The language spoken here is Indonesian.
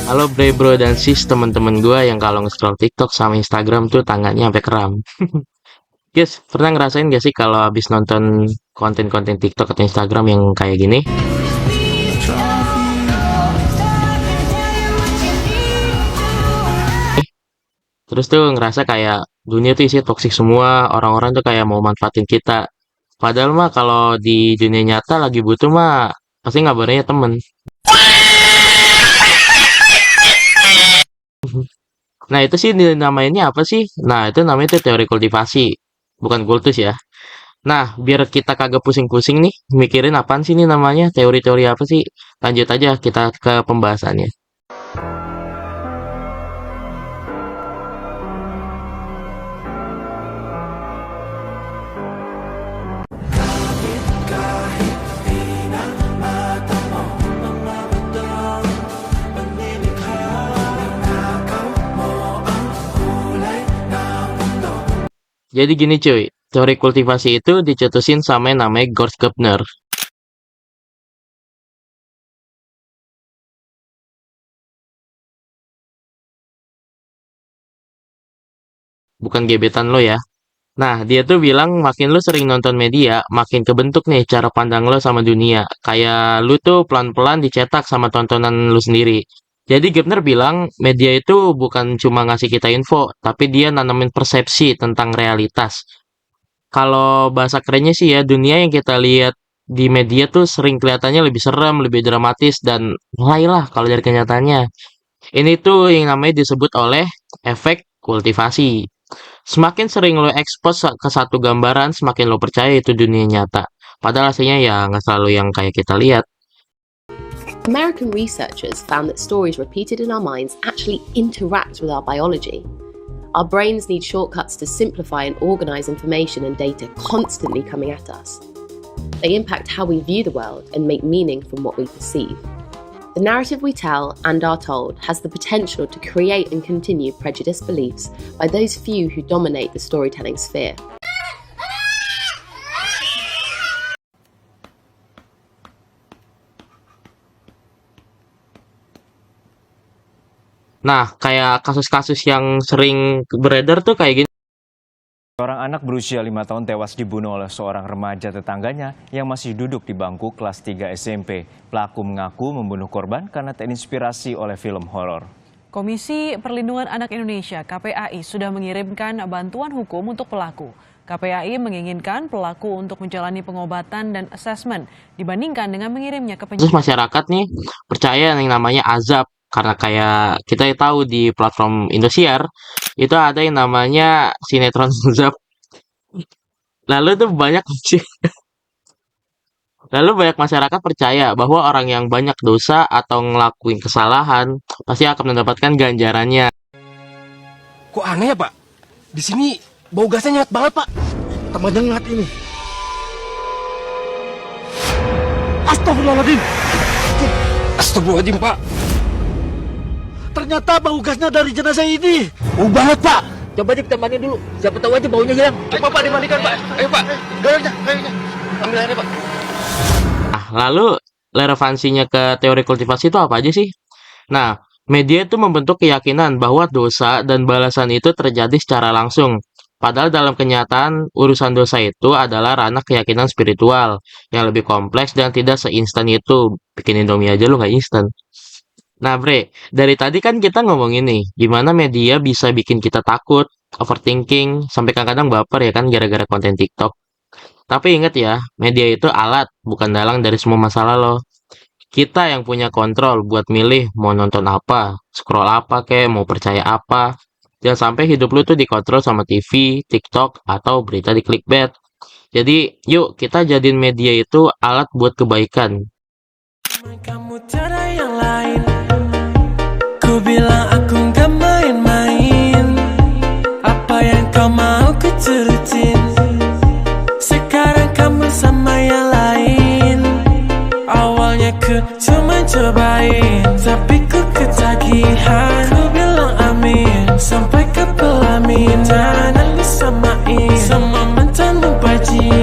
Halo bre bro dan sis teman-teman gue yang kalau nge-scroll TikTok sama Instagram tuh tangannya sampai kram. Guys, pernah ngerasain gak sih kalau habis nonton konten-konten TikTok atau Instagram yang kayak gini? Terus tuh ngerasa kayak dunia tuh isi toksik semua, orang-orang tuh kayak mau manfaatin kita. Padahal mah kalau di dunia nyata lagi butuh mah pasti ngabarinnya temen. Nah itu sih namanya apa sih? Nah itu namanya tuh teori kultivasi, bukan kultus ya. Nah, biar kita kagak pusing-pusing nih, mikirin apaan sih ini namanya, teori-teori apa sih? Lanjut aja kita ke pembahasannya. Jadi gini cuy, teori kultivasi itu dicetusin sama yang namanya Gord Gardner. Bukan gebetan lo ya. Nah, dia tuh bilang makin lu sering nonton media, makin kebentuk nih cara pandang lo sama dunia. Kayak lu tuh pelan-pelan dicetak sama tontonan lu sendiri. Jadi Gardner bilang media itu bukan cuma ngasih kita info, tapi dia nanamin persepsi tentang realitas. Kalau bahasa kerennya sih ya, dunia yang kita lihat di media tuh sering kelihatannya lebih serem, lebih dramatis, dan mulai lah kalau dari kenyataannya. Ini tuh yang namanya disebut oleh efek kultivasi. Semakin sering lo expose ke satu gambaran, semakin lo percaya itu dunia nyata. Padahal aslinya ya nggak selalu yang kayak kita lihat. American researchers found that stories repeated in our minds actually interact with our biology. Our brains need shortcuts to simplify and organize information and data constantly coming at us. They impact how we view the world and make meaning from what we perceive. The narrative we tell and are told has the potential to create and continue prejudiced beliefs by those few who dominate the storytelling sphere. Nah, kayak kasus-kasus yang sering beredar tuh kayak gini. Seorang anak berusia 5 tahun tewas dibunuh oleh seorang remaja tetangganya yang masih duduk di bangku kelas 3 SMP. Pelaku mengaku membunuh korban karena terinspirasi oleh film horor. Komisi Perlindungan Anak Indonesia (KPAI) sudah mengirimkan bantuan hukum untuk pelaku. KPAI menginginkan pelaku untuk menjalani pengobatan dan asesmen dibandingkan dengan mengirimnya ke Terus penjara. masyarakat nih percaya yang namanya azab. Karena kayak kita tahu di platform Indosiar, itu ada yang namanya sinetron azab. Lalu tuh banyak sih. Lalu banyak masyarakat percaya bahwa orang yang banyak dosa atau ngelakuin kesalahan pasti akan mendapatkan ganjarannya. Kok aneh ya, Pak? Di sini bau gasnya nyengat banget, Pak. Tambah nyengat ini. Astagfirullahaladzim. Astagfirullahaladzim, Pak. Ternyata bau gasnya dari jenazah ini. Bau banget, Pak. Coba aja kita mandi dulu. Siapa tahu aja baunya hilang. Coba Pak dimandikan, Pak. Ayo, Pak. Gayanya. Ambil airnya, Pak. Nah, lalu relevansinya ke teori kultivasi itu apa aja sih? Nah, media itu membentuk keyakinan bahwa dosa dan balasan itu terjadi secara langsung. Padahal dalam kenyataan, urusan dosa itu adalah ranah keyakinan spiritual yang lebih kompleks dan tidak seinstan itu. Bikin Indomie aja lu nggak instan. Nah, Bre, dari tadi kan kita ngomongin nih, gimana media bisa bikin kita takut, overthinking, sampai kadang-kadang baper ya kan gara-gara konten TikTok. Tapi ingat ya, media itu alat, bukan dalang dari semua masalah loh. Kita yang punya kontrol buat milih mau nonton apa, scroll apa kek, mau percaya apa. Jangan sampai hidup lu tuh dikontrol sama TV, TikTok, atau berita di clickbait. Jadi, yuk kita jadiin media itu alat buat kebaikan. Kamu tiada yang lain. Ku bilang aku gak main-main. Apa yang kau mau ku turutin. Sekarang kamu sama yang lain. Awalnya ku cuma cobain, tapi ku ketagihan. Ku bilang amin sampai ke pelaminan. Nangis samain sama mantanmu bajingan.